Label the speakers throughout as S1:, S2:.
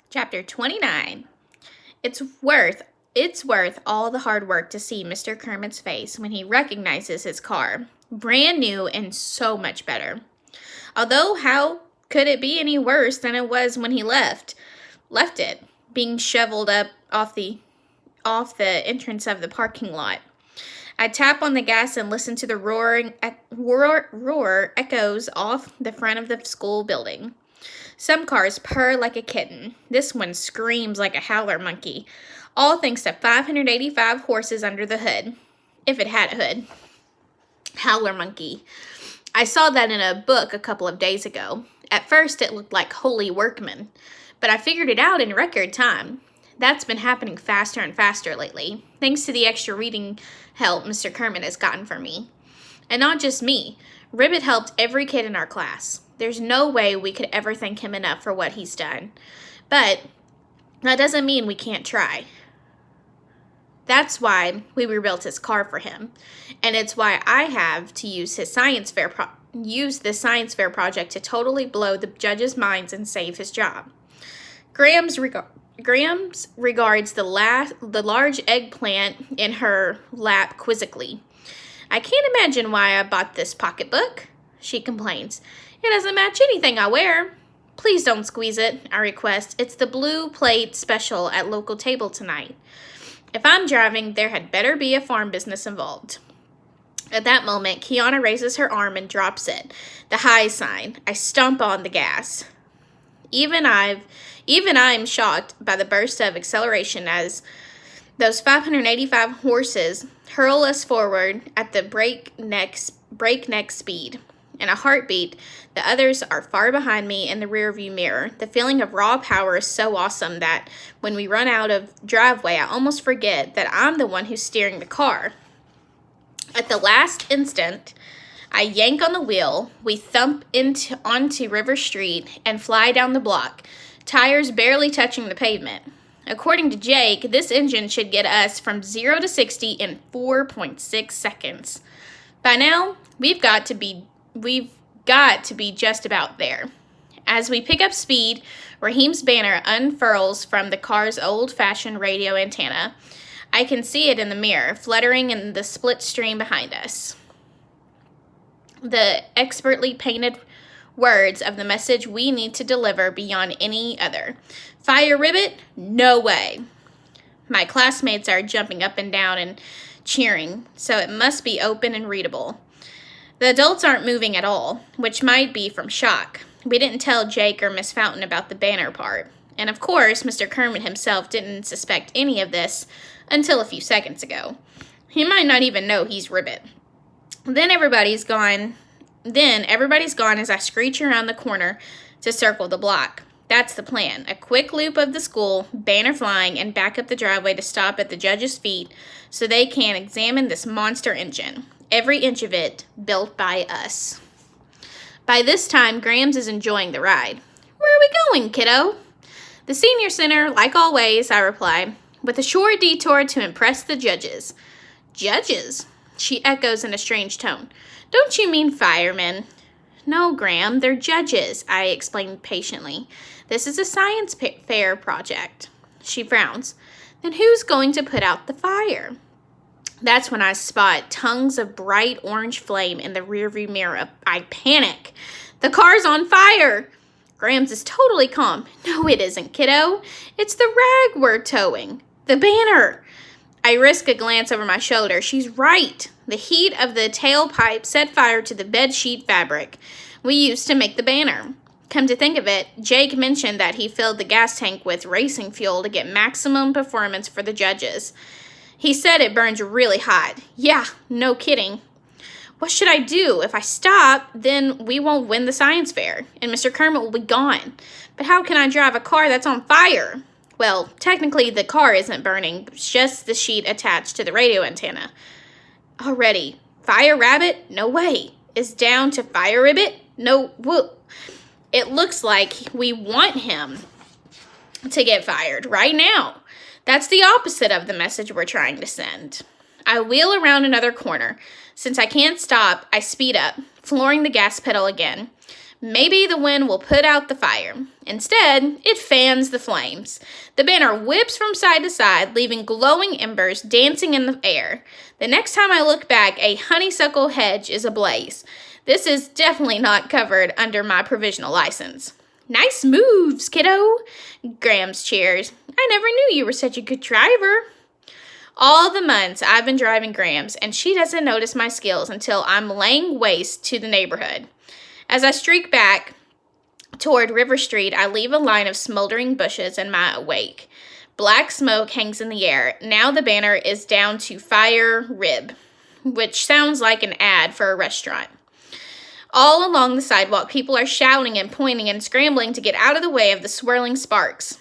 S1: Chapter 29. It's worth all the hard work to see Mr. Kermit's face when he recognizes his car. Brand new and so much better. Although how could it be any worse than it was when he left it, being shoveled up off the entrance of the parking lot. I tap on the gas and listen to the roar echoes off the front of the school building. Some cars purr like a kitten. This one screams like a howler monkey. All thanks to 585 horses under the hood. If it had a hood. Howler monkey. I saw that in a book a couple of days ago. At first it looked like holy workmen, but I figured it out in record time. That's been happening faster and faster lately, thanks to the extra reading help Mr. Kermit has gotten for me. And not just me. Ribbit helped every kid in our class. There's no way we could ever thank him enough for what he's done. But that doesn't mean we can't try. That's why we rebuilt his car for him. And it's why I have to use his science fair this science fair project to totally blow the judges' minds and save his job. Grams regards the large eggplant in her lap quizzically. I can't imagine why I bought this pocketbook, she complains. It doesn't match anything I wear. Please don't squeeze it, I request. It's the blue plate special at local table tonight. If I'm driving, there had better be a farm business involved. At that moment, Kiana raises her arm and drops it. The high sign. I stomp on the gas. Even I'm shocked by the burst of acceleration as those 585 horses hurl us forward at the breakneck speed. In a heartbeat, the others are far behind me in the rearview mirror. The feeling of raw power is so awesome that when we run out of driveway, I almost forget that I'm the one who's steering the car. At the last instant, I yank on the wheel, we thump onto River Street and fly down the block, tires barely touching the pavement. According to Jake, this engine should get us from 0 to 60 in 4.6 seconds. By now, we've got to be just about there. As we pick up speed, Raheem's banner unfurls from the car's old-fashioned radio antenna. I can see it in the mirror, fluttering in the split stream behind us. The expertly painted words of the message we need to deliver beyond any other. Fire Ribbit? No way. My classmates are jumping up and down and cheering, so it must be open and readable. The adults aren't moving at all, which might be from shock. We didn't tell Jake or Miss Fountain about the banner part. And of course, Mr. Kermit himself didn't suspect any of this until a few seconds ago. He might not even know he's Ribbit. Then everybody's gone as I screech around the corner to circle the block. That's the plan. A quick loop of the school, banner flying, and back up the driveway to stop at the judges' feet so they can examine this monster engine. Every inch of it built by us. By this time, Grams is enjoying the ride. Where are we going, kiddo? The senior center, like always, I reply, with a short detour to impress the judges. Judges? She echoes in a strange tone. Don't you mean firemen? No, Graham, they're judges, I explain patiently. This is a science fair project. She frowns. Then who's going to put out the fire? That's when I spot tongues of bright orange flame in the rearview mirror. I panic. The car's on fire! Grams is totally calm. No, it isn't, kiddo. It's the rag we're towing. The banner. I risk a glance over my shoulder. She's right. The heat of the tailpipe set fire to the bedsheet fabric we used to make the banner. Come to think of it, Jake mentioned that he filled the gas tank with racing fuel to get maximum performance for the judges. He said it burns really hot. Yeah, no kidding. What should I do? If I stop, then we won't win the science fair, and Mr. Kermit will be gone. But how can I drive a car that's on fire? Well, technically the car isn't burning, it's just the sheet attached to the radio antenna. Already. Fire Rabbit? No way. Is down to Fire Ribbit? No, whoop. It looks like we want him to get fired right now. That's the opposite of the message we're trying to send. I wheel around another corner. Since I can't stop, I speed up, flooring the gas pedal again. Maybe the wind will put out the fire. Instead, it fans the flames. The banner whips from side to side, leaving glowing embers dancing in the air. The next time I look back, a honeysuckle hedge is ablaze. This is definitely not covered under my provisional license. Nice moves, kiddo. Grams cheers. I never knew you were such a good driver. All the months I've been driving Grams, and she doesn't notice my skills until I'm laying waste to the neighborhood. As I streak back toward River Street, I leave a line of smoldering bushes in my wake. Black smoke hangs in the air. Now the banner is down to Fire Rib, which sounds like an ad for a restaurant. All along the sidewalk, people are shouting and pointing and scrambling to get out of the way of the swirling sparks.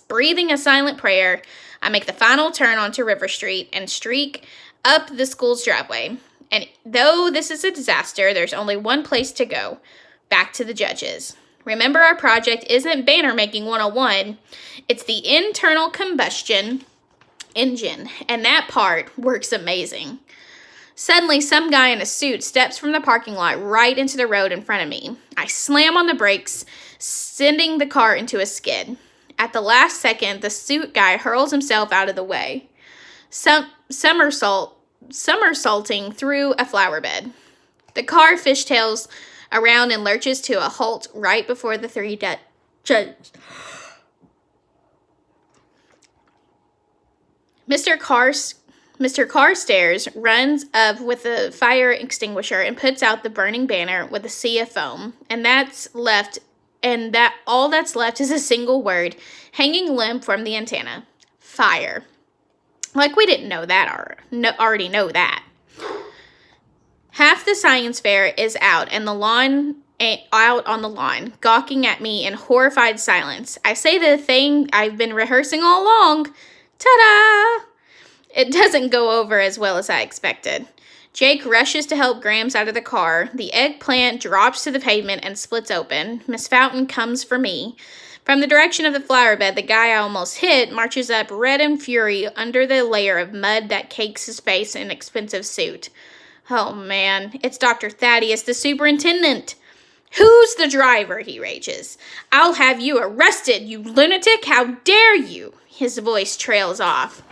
S1: Breathing a silent prayer, I make the final turn onto River Street and streak up the school's driveway. And though this is a disaster, there's only one place to go. Back to the judges. Remember, our project isn't banner making 101. It's the internal combustion engine, and that part works amazing. Suddenly, some guy in a suit steps from the parking lot right into the road in front of me. I slam on the brakes, sending the car into a skid. At the last second, the suit guy hurls himself out of the way, somersaulting through a flower bed. The car fishtails around and lurches to a halt right before the three judges. Mr. Carstairs runs up with a fire extinguisher and puts out the burning banner with a sea of foam. All that's left is a single word hanging limp from the antenna. Fire. Like we didn't know that already know that. Half the science fair is out on the lawn, gawking at me in horrified silence. I say the thing I've been rehearsing all along. Ta-da! It doesn't go over as well as I expected. Jake rushes to help Grams out of the car. The eggplant drops to the pavement and splits open. Miss Fountain comes for me. From the direction of the flower bed, the guy I almost hit marches up red in fury under the layer of mud that cakes his face in an expensive suit. Oh man, it's Dr. Thaddeus, the superintendent. Who's the driver? He rages. I'll have you arrested, you lunatic! How dare you! His voice trails off.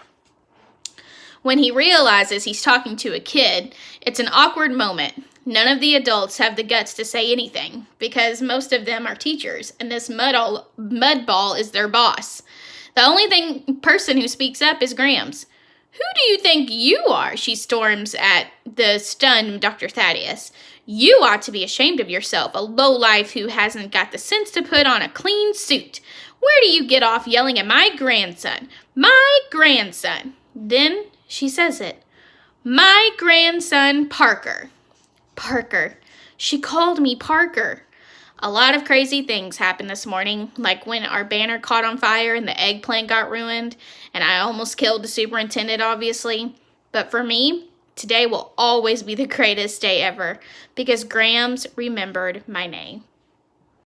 S1: When he realizes he's talking to a kid, it's an awkward moment. None of the adults have the guts to say anything, because most of them are teachers, and this mudball is their boss. The only person who speaks up is Grams. Who do you think you are? She storms at the stunned Dr. Thaddeus. You ought to be ashamed of yourself, a lowlife who hasn't got the sense to put on a clean suit. Where do you get off yelling at my grandson? My grandson. Then she says it. My grandson, Parker. Parker. She called me Parker. A lot of crazy things happened this morning, like when our banner caught on fire and the eggplant got ruined, and I almost killed the superintendent, obviously. But for me, today will always be the greatest day ever, because Grams remembered my name.